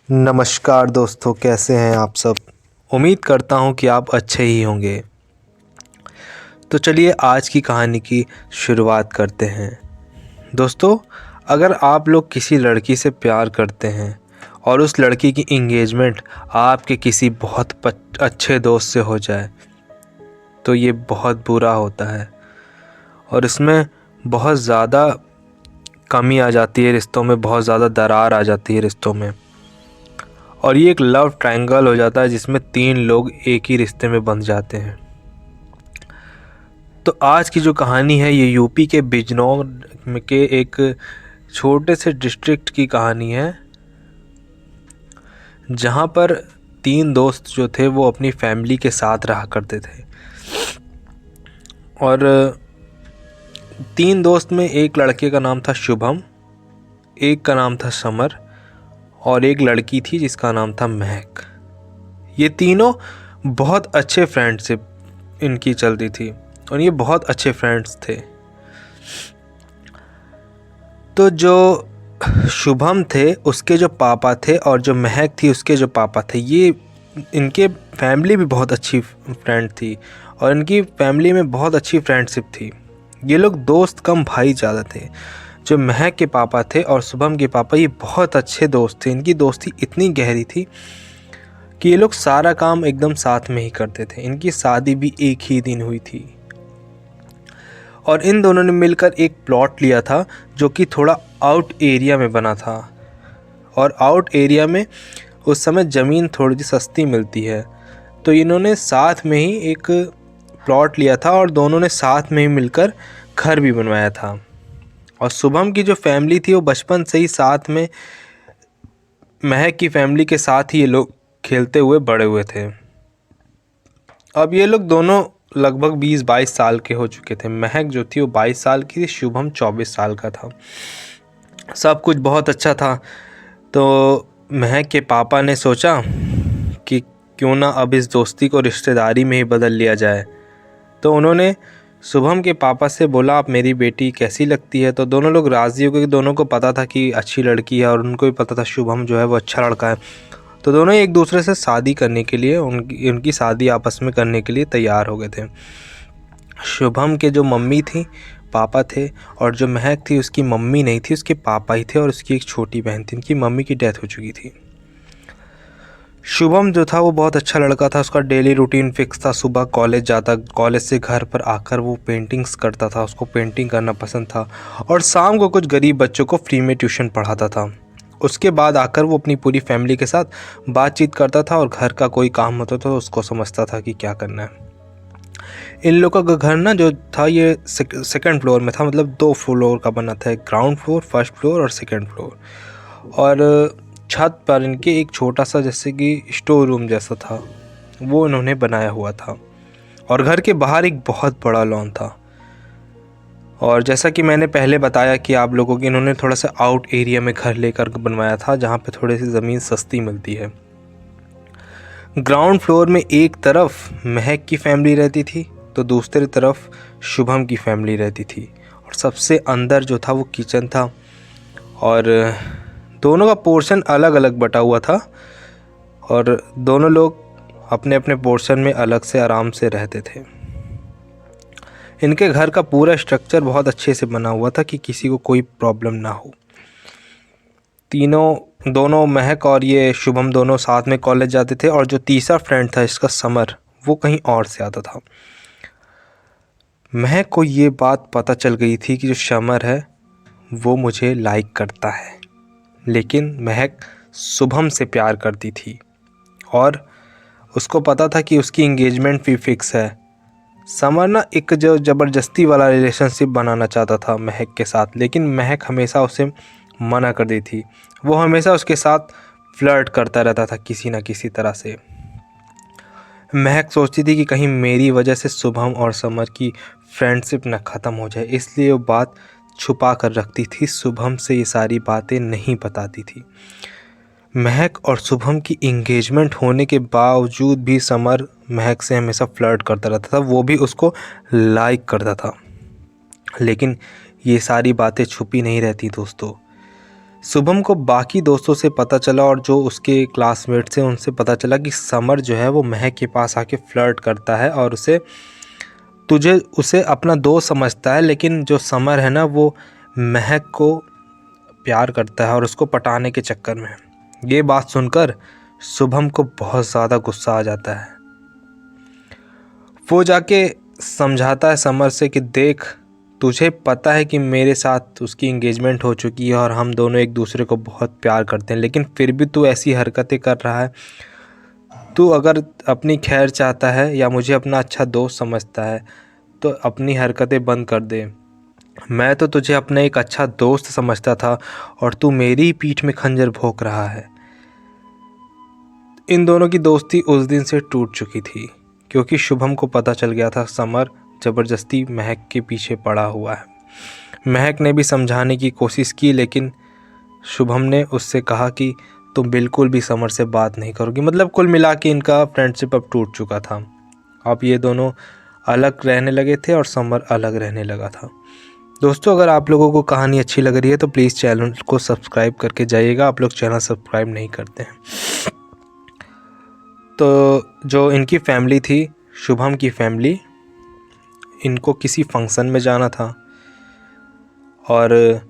नमस्कार दोस्तों, कैसे हैं आप सब। उम्मीद करता हूं कि आप अच्छे ही होंगे। तो चलिए आज की कहानी की शुरुआत करते हैं। दोस्तों, अगर आप लोग किसी लड़की से प्यार करते हैं और उस लड़की की एंगेजमेंट आपके किसी बहुत अच्छे दोस्त से हो जाए तो ये बहुत बुरा होता है और इसमें बहुत ज़्यादा कमी आ जाती है रिश्तों में, बहुत ज़्यादा दरार आ जाती है रिश्तों में। और ये एक लव ट्रायंगल हो जाता है जिसमें 3 लोग एक ही रिश्ते में बंध जाते हैं। तो आज की जो कहानी है ये यूपी के बिजनौर के एक छोटे से डिस्ट्रिक्ट की कहानी है, जहाँ पर 3 दोस्त जो थे वो अपनी फैमिली के साथ रहा करते थे। और 3 दोस्त में एक लड़के का नाम था शुभम, एक का नाम था समर और एक लड़की थी जिसका नाम था महक। ये तीनों बहुत अच्छे फ्रेंडशिप इनकी चलती थी और ये बहुत अच्छे फ्रेंड्स थे। तो जो शुभम थे उसके जो पापा थे और जो महक थी उसके जो पापा थे, ये इनके फैमिली भी बहुत अच्छी फ्रेंड थी और इनकी फैमिली में बहुत अच्छी फ्रेंडशिप थी। ये लोग दोस्त कम भाई ज़्यादा थे। जो महक के पापा थे और शुभम के पापा, ये बहुत अच्छे दोस्त थे। इनकी दोस्ती इतनी गहरी थी कि ये लोग सारा काम एकदम साथ में ही करते थे। इनकी शादी भी एक ही दिन हुई थी और इन दोनों ने मिलकर एक प्लॉट लिया था जो कि थोड़ा आउट एरिया में बना था। और आउट एरिया में उस समय ज़मीन थोड़ी सी सस्ती मिलती है, तो इन्होंने साथ में ही एक प्लॉट लिया था और दोनों ने साथ में ही मिलकर घर भी बनवाया था। और शुभम की जो फैमिली थी वो बचपन से ही साथ में महक की फैमिली के साथ ही ये लोग खेलते हुए बड़े हुए थे। अब ये लोग दोनों लगभग 20-22 साल के हो चुके थे। महक जो थी वो 22 साल की थी, शुभम 24 साल का था। सब कुछ बहुत अच्छा था। तो महक के पापा ने सोचा कि क्यों ना अब इस दोस्ती को रिश्तेदारी में ही बदल लिया जाए। तो उन्होंने शुभम के पापा से बोला, आप मेरी बेटी कैसी लगती है। तो दोनों लोग राज़ी हो गए। दोनों को पता था कि अच्छी लड़की है और उनको भी पता था शुभम जो है वो अच्छा लड़का है। तो दोनों एक दूसरे से शादी करने के लिए, उनकी शादी आपस में करने के लिए तैयार हो गए थे। शुभम के जो मम्मी थी, पापा थे, और जो महक थी उसकी मम्मी नहीं थी, उसके पापा ही थे और उसकी एक छोटी बहन थी। उनकी मम्मी की डेथ हो चुकी थी। शुभम जो था वो बहुत अच्छा लड़का था। उसका डेली रूटीन फिक्स था। सुबह कॉलेज जाता, कॉलेज से घर पर आकर वो पेंटिंग्स करता था। उसको पेंटिंग करना पसंद था और शाम को कुछ गरीब बच्चों को फ्री में ट्यूशन पढ़ाता था। उसके बाद आकर वो अपनी पूरी फैमिली के साथ बातचीत करता था और घर का कोई काम होता था तो उसको समझता था कि क्या करना है। इन लोगों का घर ना जो था ये सेकंड फ्लोर में था, मतलब 2 फ्लोर का बना था। ग्राउंड फ्लोर, फर्स्ट फ्लोर और सेकंड फ्लोर। और छत पर इनके एक छोटा सा जैसे कि स्टोर रूम जैसा था, वो इन्होंने बनाया हुआ था। और घर के बाहर एक बहुत बड़ा लॉन था। और जैसा कि मैंने पहले बताया कि आप लोगों की, इन्होंने थोड़ा सा आउट एरिया में घर लेकर बनवाया था जहाँ पे थोड़ी सी ज़मीन सस्ती मिलती है। ग्राउंड फ्लोर में एक तरफ महक की फैमिली रहती थी तो दूसरी तरफ शुभम की फैमिली रहती थी। और सबसे अंदर जो था वो किचन था और दोनों का पोर्शन अलग अलग बटा हुआ था और दोनों लोग अपने अपने पोर्शन में अलग से आराम से रहते थे। इनके घर का पूरा स्ट्रक्चर बहुत अच्छे से बना हुआ था कि किसी को कोई प्रॉब्लम ना हो। दोनों महक और ये शुभम दोनों साथ में कॉलेज जाते थे और जो तीसरा फ्रेंड था इसका समर, वो कहीं और से आता था। महक को ये बात पता चल गई थी कि जो समर है वो मुझे लाइक करता है, लेकिन महक शुभम से प्यार करती थी और उसको पता था कि उसकी एंगेजमेंट भी फिक्स है। समर ना एक जो ज़बरदस्ती वाला रिलेशनशिप बनाना चाहता था महक के साथ, लेकिन महक हमेशा उसे मना कर दी थी। वो हमेशा उसके साथ फ्लर्ट करता रहता था किसी ना किसी तरह से। महक सोचती थी कि कहीं मेरी वजह से शुभम और समर की फ्रेंडशिप न ख़त्म हो जाए, इसलिए वो बात छुपा कर रखती थी। शुभम से ये सारी बातें नहीं बताती थी। महक और शुभम की एंगेजमेंट होने के बावजूद भी समर महक से हमेशा फ्लर्ट करता रहता था, वो भी उसको लाइक करता था। लेकिन ये सारी बातें छुपी नहीं रहती दोस्तों। शुभम को बाकी दोस्तों से पता चला और जो उसके क्लासमेट्स हैं उनसे पता चला कि समर जो है वो महक के पास आके फ्लर्ट करता है और उसे अपना दोस्त समझता है, लेकिन जो समर है ना वो महक को प्यार करता है और उसको पटाने के चक्कर में। ये बात सुनकर शुभम को बहुत ज़्यादा गुस्सा आ जाता है। वो जाके समझाता है समर से कि देख, तुझे पता है कि मेरे साथ उसकी एंगेजमेंट हो चुकी है और हम दोनों एक दूसरे को बहुत प्यार करते हैं, लेकिन फिर भी तू ऐसी हरकतें कर रहा है। तू अगर अपनी खैर चाहता है या मुझे अपना अच्छा दोस्त समझता है तो अपनी हरकतें बंद कर दे। मैं तो तुझे अपना एक अच्छा दोस्त समझता था और तू मेरी ही पीठ में खंजर भोंक रहा है। इन दोनों की दोस्ती उस दिन से टूट चुकी थी, क्योंकि शुभम को पता चल गया था समर ज़बरदस्ती महक के पीछे पड़ा हुआ है। महक ने भी समझाने की कोशिश की, लेकिन शुभम ने उससे कहा कि तुम बिल्कुल भी समर से बात नहीं करोगी। मतलब कुल मिला के इनका फ्रेंडशिप अब टूट चुका था। अब ये दोनों अलग रहने लगे थे और समर अलग रहने लगा था। दोस्तों, अगर आप लोगों को कहानी अच्छी लग रही है तो प्लीज़ चैनल को सब्सक्राइब करके जाइएगा। आप लोग चैनल सब्सक्राइब नहीं करते हैं। तो जो इनकी फैमिली थी, शुभम की फैमिली, इनको किसी फंक्शन में जाना था और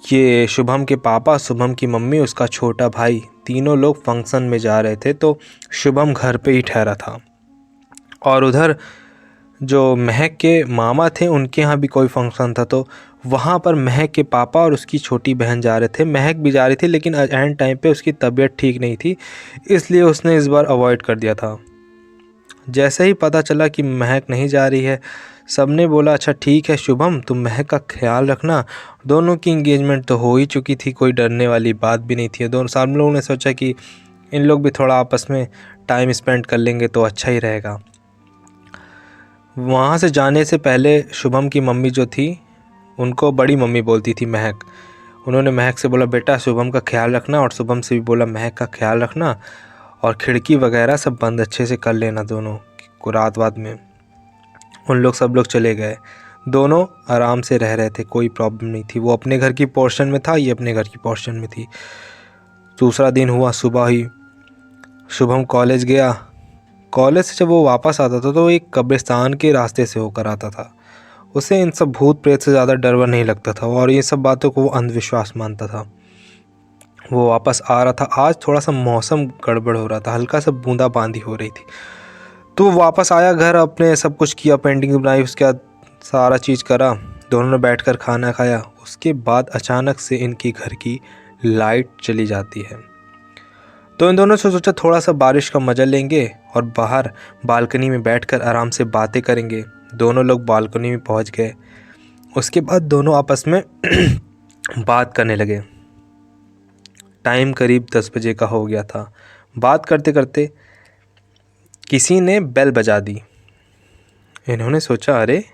ये शुभम के पापा, शुभम की मम्मी, उसका छोटा भाई, तीनों लोग फंक्शन में जा रहे थे। तो शुभम घर पे ही ठहरा था और उधर जो महक के मामा थे उनके यहाँ भी कोई फंक्शन था, तो वहाँ पर महक के पापा और उसकी छोटी बहन जा रहे थे। महक भी जा रही थी, लेकिन एंड टाइम पे उसकी तबीयत ठीक नहीं थी, इसलिए उसने इस बार अवॉइड कर दिया था। जैसे ही पता चला कि महक नहीं जा रही है, सबने बोला अच्छा ठीक है शुभम, तुम महक का ख्याल रखना। दोनों की इंगेजमेंट तो हो ही चुकी थी, कोई डरने वाली बात भी नहीं थी। दोनों सब लोगों ने सोचा कि इन लोग भी थोड़ा आपस में टाइम स्पेंड कर लेंगे तो अच्छा ही रहेगा। वहाँ से जाने से पहले शुभम की मम्मी जो थी, उनको बड़ी मम्मी बोलती थी महक, उन्होंने महक से बोला बेटा शुभम का ख्याल रखना, और शुभम से भी बोला महक का ख्याल रखना और खिड़की वगैरह सब बंद अच्छे से कर लेना दोनों को। रात में सब लोग चले गए। दोनों आराम से रह रहे थे, कोई प्रॉब्लम नहीं थी। वो अपने घर की पोर्शन में था, ये अपने घर की पोर्शन में थी। दूसरा दिन हुआ, सुबह ही शुभम कॉलेज गया। कॉलेज से जब वो वापस आता था तो एक कब्रिस्तान के रास्ते से होकर आता था। उसे इन सब भूत प्रेत से ज़्यादा डर वर नहीं लगता था और ये सब बातों को वो अंधविश्वास मानता था। वो वापस आ रहा था। आज थोड़ा सा मौसम गड़बड़ हो रहा था, हल्का सा बूंदाबांदी हो रही थी। तो वो वापस आया घर, अपने सब कुछ किया, पेंटिंग बनाई, उसके बाद सारा चीज़ करा। दोनों ने बैठकर खाना खाया। उसके बाद अचानक से इनकी घर की लाइट चली जाती है। तो इन दोनों से सोचा थोड़ा सा बारिश का मज़ा लेंगे और बाहर बालकनी में बैठकर आराम से बातें करेंगे। दोनों लोग बालकनी में पहुंच गए। उसके बाद दोनों आपस में बात करने लगे। टाइम करीब 10 बजे का हो गया था। बात करते करते किसी ने बेल बजा दी। इन्होंने सोचा अरे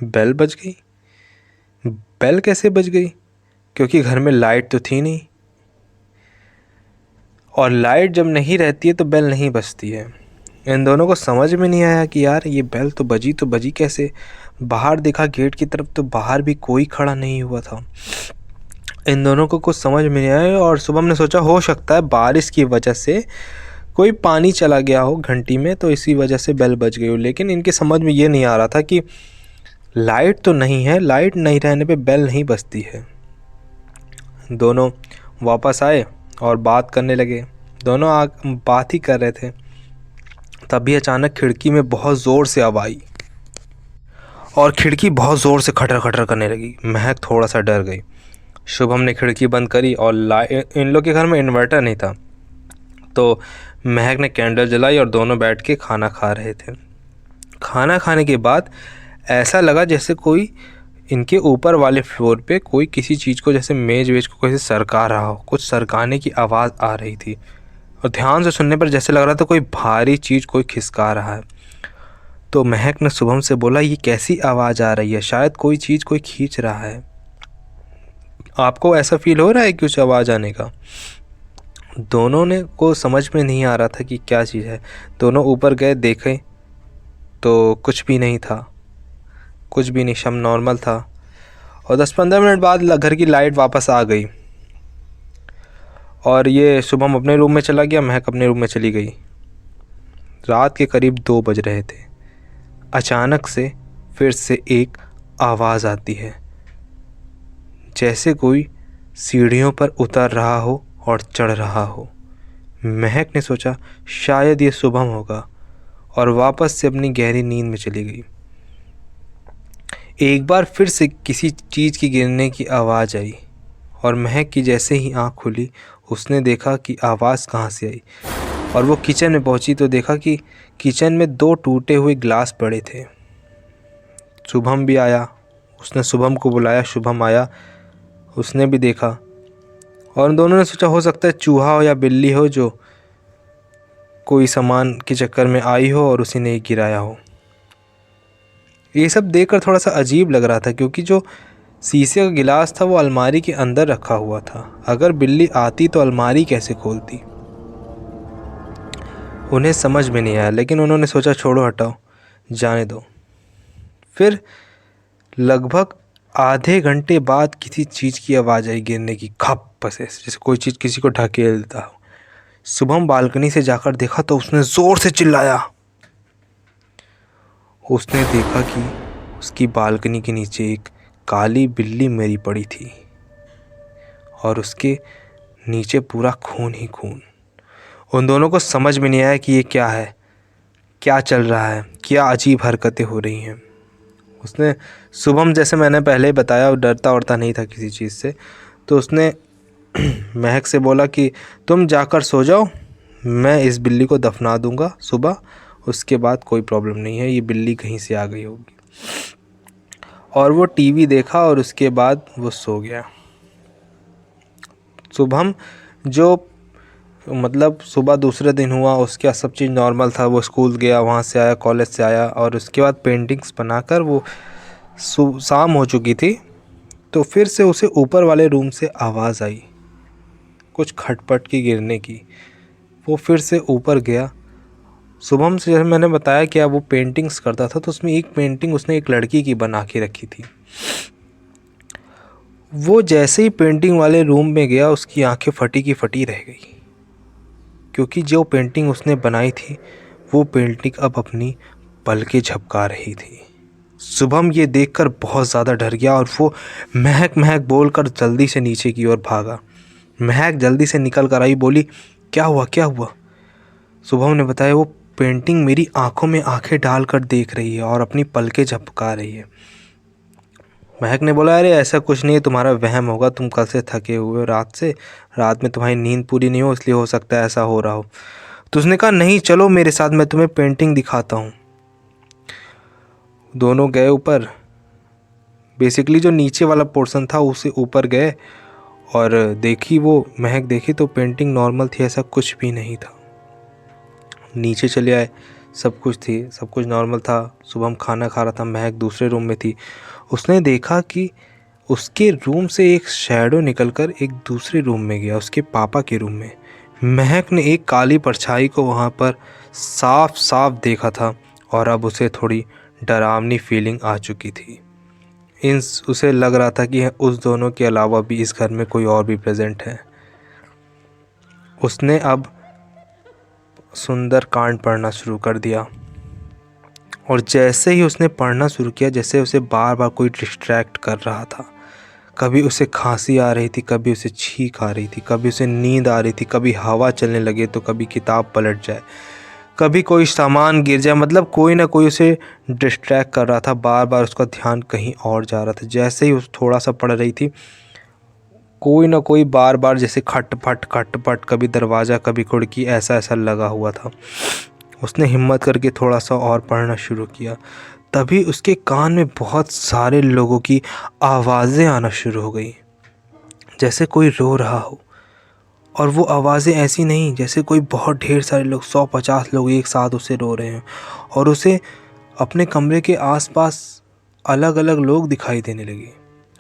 बेल बज गई। बेल कैसे बज गई, क्योंकि घर में लाइट तो थी नहीं, और लाइट जब नहीं रहती है तो बेल नहीं बजती है। इन दोनों को समझ में नहीं आया कि यार ये बेल तो बजी कैसे। बाहर देखा गेट की तरफ, तो बाहर भी कोई खड़ा नहीं हुआ था। इन दोनों को कुछ समझ में नहीं आया और शुभम ने सोचा हो सकता है बारिश की वजह से कोई पानी चला गया हो घंटी में, तो इसी वजह से बेल बज गई हो। लेकिन इनके समझ में ये नहीं आ रहा था कि लाइट तो नहीं है, लाइट नहीं रहने पे बेल नहीं बजती है। दोनों वापस आए और बात करने लगे। दोनों बात ही कर रहे थे, तभी अचानक खिड़की में बहुत ज़ोर से आवाज़ आई और खिड़की बहुत ज़ोर से खटर खटर करने लगी। महक थोड़ा सा डर गई। शुभम ने खिड़की बंद करी और इन लोग के घर में इन्वर्टर नहीं था, तो महक ने कैंडल जलाई और दोनों बैठ के खाना खा रहे थे। खाना खाने के बाद ऐसा लगा जैसे कोई इनके ऊपर वाले फ्लोर पे कोई किसी चीज़ को, जैसे मेज वेज को कैसे सरका रहा हो। कुछ सरकाने की आवाज़ आ रही थी और ध्यान से सुनने पर जैसे लग रहा था कोई भारी चीज़ कोई खिसका रहा है। तो महक ने शुभम से बोला ये कैसी आवाज़ आ रही है, शायद कोई चीज़ कोई खींच रहा है। आपको ऐसा फील हो रहा है कुछ आवाज़ आने का? दोनों ने को समझ में नहीं आ रहा था कि क्या चीज़ है। दोनों ऊपर गए, देखे तो कुछ भी नहीं था, कुछ भी नहीं, सब नॉर्मल था। और 10-15 मिनट बाद घर की लाइट वापस आ गई। और ये शुभम अपने रूम में चला गया, महक अपने रूम में चली गई। रात के करीब 2 बज रहे थे। अचानक से फिर से एक आवाज़ आती है, जैसे कोई सीढ़ियों पर उतर रहा हो और चढ़ रहा हो। महक ने सोचा शायद ये शुभम होगा और वापस से अपनी गहरी नींद में चली गई। एक बार फिर से किसी चीज़ की गिरने की आवाज़ आई और महक की जैसे ही आँख खुली उसने देखा कि आवाज़ कहाँ से आई, और वो किचन में पहुंची तो देखा कि किचन में 2 टूटे हुए ग्लास पड़े थे। शुभम भी आया, उसने शुभम को बुलाया, शुभम आया, उसने भी देखा और उन दोनों ने सोचा हो सकता है चूहा हो या बिल्ली हो जो कोई सामान के चक्कर में आई हो और उसी ने गिराया हो। ये सब देखकर थोड़ा सा अजीब लग रहा था, क्योंकि जो शीशे का गिलास था वो अलमारी के अंदर रखा हुआ था। अगर बिल्ली आती तो अलमारी कैसे खोलती? उन्हें समझ में नहीं आया, लेकिन उन्होंने सोचा छोड़ो हटाओ, जाने दो। फिर लगभग आधे घंटे बाद किसी चीज़ की आवाज़ आई गिरने की, खप से, जैसे कोई चीज़ किसी को ढकेल देता हो। शुभम बालकनी से जाकर देखा तो उसने ज़ोर से चिल्लाया। उसने देखा कि उसकी बालकनी के नीचे एक काली बिल्ली मरी पड़ी थी और उसके नीचे पूरा खून ही खून। उन दोनों को समझ में नहीं आया कि ये क्या है, क्या चल रहा है, क्या अजीब हरकतें हो रही हैं। उसने शुभम, जैसे मैंने पहले बताया, वो डरता उड़ता नहीं था किसी चीज़ से, तो उसने महक से बोला कि तुम जाकर सो जाओ, मैं इस बिल्ली को दफना दूंगा सुबह, उसके बाद कोई प्रॉब्लम नहीं है, ये बिल्ली कहीं से आ गई होगी। और वो टीवी देखा और उसके बाद वो सो गया। शुभम जो मतलब सुबह दूसरे दिन हुआ, उसका सब चीज़ नॉर्मल था। वो स्कूल गया, वहाँ से आया, कॉलेज से आया और उसके बाद पेंटिंग्स बनाकर वो शाम हो चुकी थी, तो फिर से उसे ऊपर वाले रूम से आवाज़ आई कुछ खटपट की गिरने की। वो फिर से ऊपर गया। शुभम से जैसे मैंने बताया कि वो पेंटिंग्स करता था, तो उसमें एक पेंटिंग उसने एक लड़की की बना के रखी थी। वो जैसे ही पेंटिंग वाले रूम में गया, उसकी आंखें फटी की फटी रह गई, क्योंकि जो पेंटिंग उसने बनाई थी वो पेंटिंग अब अपनी पलकें झपका रही थी। शुभम ये देखकर बहुत ज़्यादा डर गया और वो महक महक बोलकर जल्दी से नीचे की ओर भागा। महक जल्दी से निकल कर आई, बोली क्या हुआ क्या हुआ? शुभम ने बताया वो पेंटिंग मेरी आंखों में आंखें डालकर देख रही है और अपनी पलकें झपका रही है। महक ने बोला अरे ऐसा कुछ नहीं है, तुम्हारा वहम होगा, तुम कल से थके हुए हो, रात में तुम्हारी नींद पूरी नहीं हो, इसलिए हो सकता है ऐसा हो रहा हो। तो उसने कहा नहीं चलो मेरे साथ, मैं तुम्हें पेंटिंग दिखाता हूँ। दोनों गए ऊपर, बेसिकली जो नीचे वाला पोर्शन था उसे ऊपर गए और देखी, वो महक देखी तो पेंटिंग नॉर्मल थी, ऐसा कुछ भी नहीं था। नीचे चले आए, सब कुछ नॉर्मल था। शुभम खाना खा रहा था, महक दूसरे रूम में थी। उसने देखा कि उसके रूम से एक शैडो निकलकर एक दूसरे रूम में गया, उसके पापा के रूम में। महक ने एक काली परछाई को वहाँ पर साफ साफ देखा था और अब उसे थोड़ी डरावनी फीलिंग आ चुकी थी। उसे लग रहा था कि उस दोनों के अलावा भी इस घर में कोई और भी प्रेजेंट है। उसने अब सुंदर कांड पढ़ना शुरू कर दिया और जैसे ही उसने पढ़ना शुरू किया, जैसे उसे बार बार कोई डिस्ट्रैक्ट कर रहा था। कभी उसे खांसी आ रही थी, कभी उसे छींक आ रही थी, कभी उसे नींद आ रही थी, कभी हवा चलने लगे तो कभी किताब पलट जाए, कभी कोई सामान गिर जाए, मतलब कोई ना कोई उसे डिस्ट्रैक्ट कर रहा था। बार बार उसका ध्यान कहीं और जा रहा था। जैसे ही उस थोड़ा सा पढ़ रही थी, कोई ना कोई बार बार जैसे खटपट, कभी दरवाज़ा कभी खिड़की, ऐसा लगा हुआ था। उसने हिम्मत करके थोड़ा सा और पढ़ना शुरू किया। तभी उसके कान में बहुत सारे लोगों की आवाज़ें आना शुरू हो गई, जैसे कोई रो रहा हो। और वो आवाज़ें ऐसी नहीं, जैसे कोई बहुत ढेर सारे लोग, 100-50 लोग एक साथ उसे रो रहे हैं। और उसे अपने कमरे के आसपास अलग अलग लोग दिखाई देने लगे।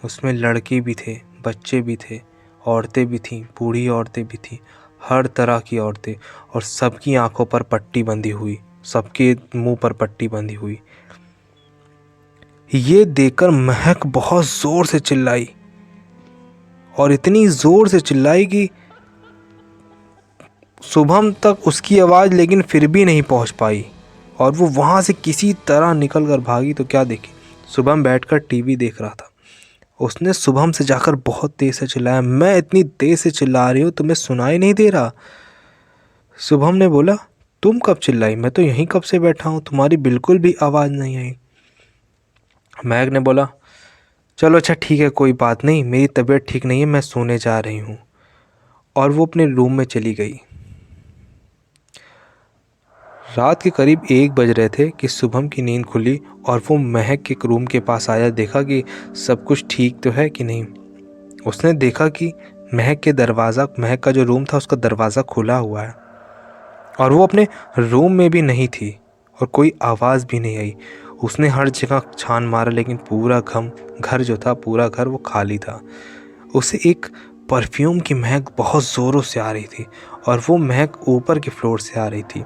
उसमें लड़के भी थे, बच्चे भी थे, औरतें भी थीं, बूढ़ी औरतें भी थीं, हर तरह की औरतें, और सबकी आंखों पर पट्टी बंधी हुई, सबके मुंह पर पट्टी बंधी हुई। ये देखकर महक बहुत ज़ोर से चिल्लाई, और इतनी ज़ोर से चिल्लाई कि शुभम तक उसकी आवाज़ लेकिन फिर भी नहीं पहुंच पाई और वो वहाँ से किसी तरह निकल कर भागी। तो क्या देखी, शुभम बैठकर टीवी देख रहा था। उसने शुभम से जाकर बहुत तेज़ से चिल्लाया, मैं इतनी तेज़ से चिल्ला रही हूँ तुम्हें सुनाई नहीं दे रहा? शुभम ने बोला, तुम कब चिल्लाई? मैं तो यहीं कब से बैठा हूँ, तुम्हारी बिल्कुल भी आवाज़ नहीं आई। महक ने बोला, चलो अच्छा ठीक है, कोई बात नहीं, मेरी तबीयत ठीक नहीं है, मैं सोने जा रही हूँ। और वो अपने रूम में चली गई। रात के करीब 1 बज रहे थे कि शुभम की नींद खुली और वो महक के रूम के पास आया। देखा कि सब कुछ ठीक तो है कि नहीं। उसने देखा कि महक का जो रूम था उसका दरवाज़ा खुला हुआ है और वो अपने रूम में भी नहीं थी और कोई आवाज़ भी नहीं आई। उसने हर जगह छान मारा लेकिन पूरा पूरा घर वो खाली था। उसे एक परफ्यूम की महक बहुत ज़ोरों से आ रही थी और वो महक ऊपर के फ्लोर से आ रही थी।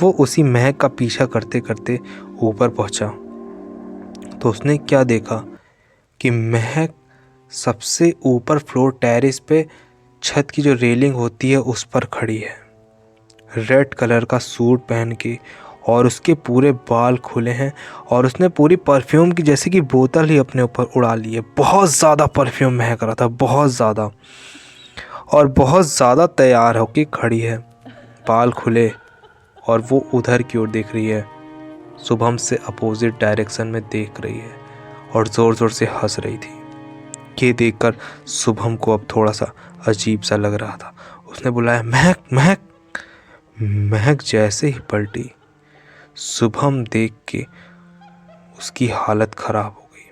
वो उसी महक का पीछा करते करते ऊपर पहुंचा तो उसने क्या देखा कि महक सबसे ऊपर फ्लोर टेरेस पे छत की जो रेलिंग होती है उस पर खड़ी है, रेड कलर का सूट पहन के, और उसके पूरे बाल खुले हैं और उसने पूरी परफ्यूम की जैसे कि बोतल ही अपने ऊपर उड़ा ली है। बहुत ज़्यादा परफ्यूम महक रहा था, बहुत ज़्यादा, और बहुत ज़्यादा तैयार होके खड़ी है, बाल खुले, और वो उधर की ओर देख रही है, शुभम से अपोजिट डायरेक्शन में देख रही है और ज़ोर ज़ोर से हंस रही थी। ये देखकर शुभम को अब थोड़ा सा अजीब सा लग रहा था। उसने बुलाया, महक महक। महक जैसे ही पलटी, शुभम देख के उसकी हालत ख़राब हो गई।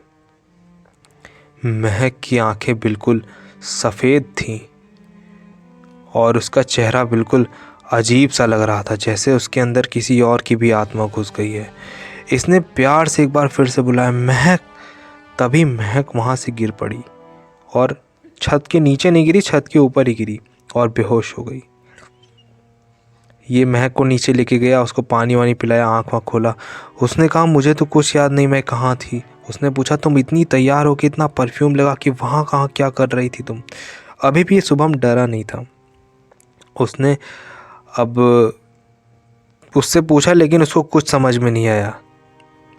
महक की आंखें बिल्कुल सफ़ेद थीं और उसका चेहरा बिल्कुल अजीब सा लग रहा था, जैसे उसके अंदर किसी और की भी आत्मा घुस गई है। इसने प्यार से एक बार फिर से बुलाया, महक। तभी महक वहाँ से गिर पड़ी और छत के नीचे नहीं गिरी, छत के ऊपर ही गिरी और बेहोश हो गई। ये महक को नीचे लेके गया, उसको पानी वानी पिलाया, आँख वाँख खोला। उसने कहा, मुझे तो कुछ याद नहीं, मैं कहाँ थी। उसने पूछा, तुम इतनी तैयार हो के इतना परफ्यूम लगा कि वहाँ कहाँ क्या कर रही थी तुम? अभी भी शुभम डरा नहीं था। उसने अब उससे पूछा लेकिन उसको कुछ समझ में नहीं आया।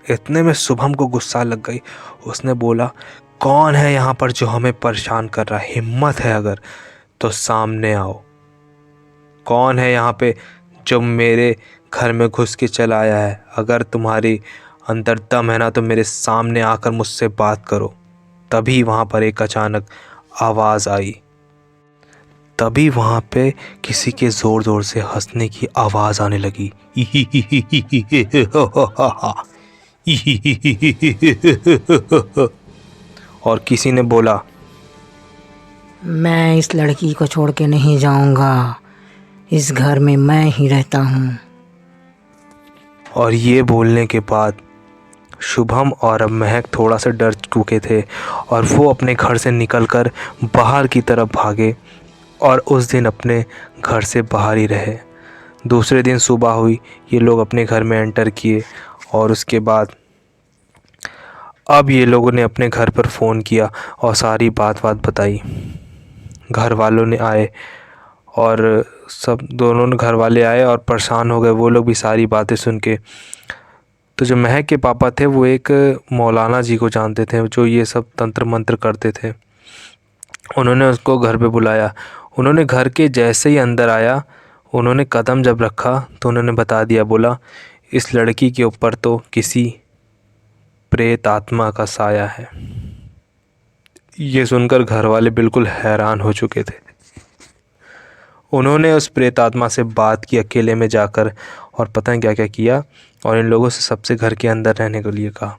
इतने में शुभम को गुस्सा लग गई। उसने बोला, कौन है यहाँ पर जो हमें परेशान कर रहा है? हिम्मत है अगर तो सामने आओ। कौन है यहाँ पे जो मेरे घर में घुस के चला आया है? अगर तुम्हारी अंदर दम है ना तो मेरे सामने आकर मुझसे बात करो। तभी वहाँ पर एक अचानक आवाज़ आई। तभी वहाँ पे किसी के ज़ोर ज़ोर से हंसने की आवाज़ आने लगी। और किसी ने बोला, मैं इस लड़की को छोड़ के नहीं जाऊंगा, इस घर में मैं ही रहता हूँ। और ये बोलने के बाद शुभम और अब महक थोड़ा सा डर चुके थे और वो अपने घर से निकलकर बाहर की तरफ भागे और उस दिन अपने घर से बाहर ही रहे। दूसरे दिन सुबह हुई, ये लोग अपने घर में एंटर किए और उसके बाद अब ये लोगों ने अपने घर पर फ़ोन किया और सारी बात बताई। घर वालों ने आए और सब दोनों घर वाले आए और परेशान हो गए वो लोग भी सारी बातें सुन के। तो जो महक के पापा थे वो एक मौलाना जी को जानते थे जो ये सब तंत्र मंत्र करते थे। उन्होंने उसको घर पे बुलाया। उन्होंने घर के जैसे ही अंदर आया, उन्होंने कदम जब रखा तो उन्होंने बता दिया, बोला, इस लड़की के ऊपर तो किसी प्रेत आत्मा का साया है। ये सुनकर घर वाले बिल्कुल हैरान हो चुके थे। उन्होंने उस प्रेत आत्मा से बात की अकेले में जाकर और पता नहीं क्या क्या किया और इन लोगों से सबसे घर के अंदर रहने के लिए कहा।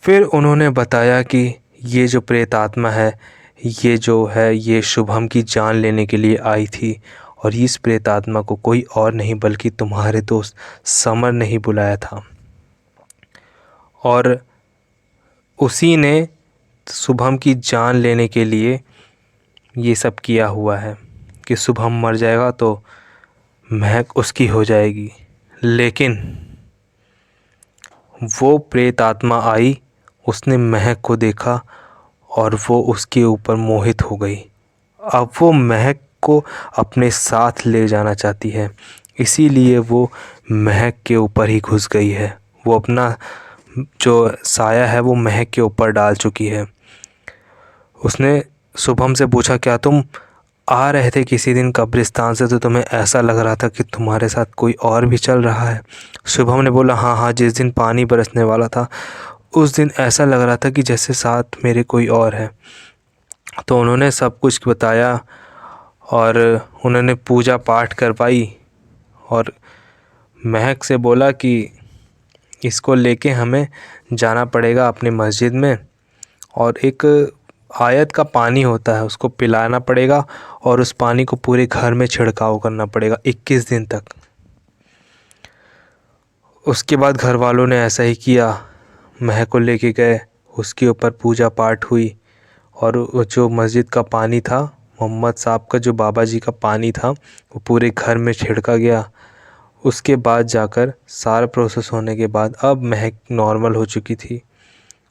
फिर उन्होंने बताया कि ये जो प्रेत आत्मा है ये शुभम की जान लेने के लिए आई थी और इस प्रेत आत्मा को कोई और नहीं बल्कि तुम्हारे दोस्त समर ने ही बुलाया था और उसी ने शुभम की जान लेने के लिए ये सब किया हुआ है कि शुभम मर जाएगा तो महक उसकी हो जाएगी। लेकिन वो प्रेत आत्मा आई, उसने महक को देखा और वो उसके ऊपर मोहित हो गई। अब वो महक को अपने साथ ले जाना चाहती है, इसीलिए वो महक के ऊपर ही घुस गई है। वो अपना जो साया है वो महक के ऊपर डाल चुकी है। उसने शुभम से पूछा, क्या तुम आ रहे थे किसी दिन कब्रिस्तान से तो तुम्हें ऐसा लग रहा था कि तुम्हारे साथ कोई और भी चल रहा है? शुभम ने बोला, हाँ हाँ, जिस दिन पानी बरसने वाला था उस दिन ऐसा लग रहा था कि जैसे साथ मेरे कोई और है। तो उन्होंने सब कुछ बताया और उन्होंने पूजा पाठ करवाई और महक से बोला कि इसको लेके हमें जाना पड़ेगा अपनी मस्जिद में और एक आयत का पानी होता है उसको पिलाना पड़ेगा और उस पानी को पूरे घर में छिड़काव करना पड़ेगा 21 दिन तक। उसके बाद घर वालों ने ऐसा ही किया, महक को लेके गए, उसके ऊपर पूजा पाठ हुई और वो जो मस्जिद का पानी था, मोहम्मद साहब का जो बाबा जी का पानी था, वो पूरे घर में छिड़का गया। उसके बाद जाकर सारा प्रोसेस होने के बाद अब महक नॉर्मल हो चुकी थी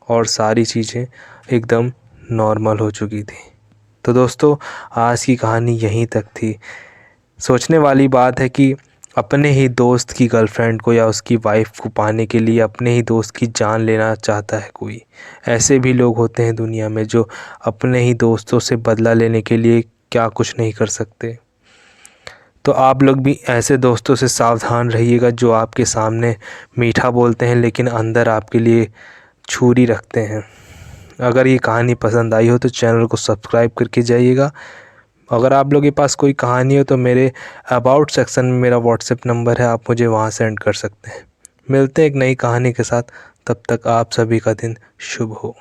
और सारी चीज़ें एकदम नॉर्मल हो चुकी थी। तो दोस्तों, आज की कहानी यहीं तक थी। सोचने वाली बात है कि अपने ही दोस्त की गर्लफ्रेंड को या उसकी वाइफ को पाने के लिए अपने ही दोस्त की जान लेना चाहता है कोई। ऐसे भी लोग होते हैं दुनिया में जो अपने ही दोस्तों से बदला लेने के लिए क्या कुछ नहीं कर सकते। तो आप लोग भी ऐसे दोस्तों से सावधान रहिएगा जो आपके सामने मीठा बोलते हैं लेकिन अंदर आपके लिए छुरी रखते हैं। अगर ये कहानी पसंद आई हो तो चैनल को सब्सक्राइब करके जाइएगा। अगर आप लोगों के पास कोई कहानी हो तो मेरे अबाउट सेक्शन में मेरा व्हाट्सएप नंबर है, आप मुझे वहाँ सेंड कर सकते हैं। मिलते हैं एक नई कहानी के साथ, तब तक आप सभी का दिन शुभ हो।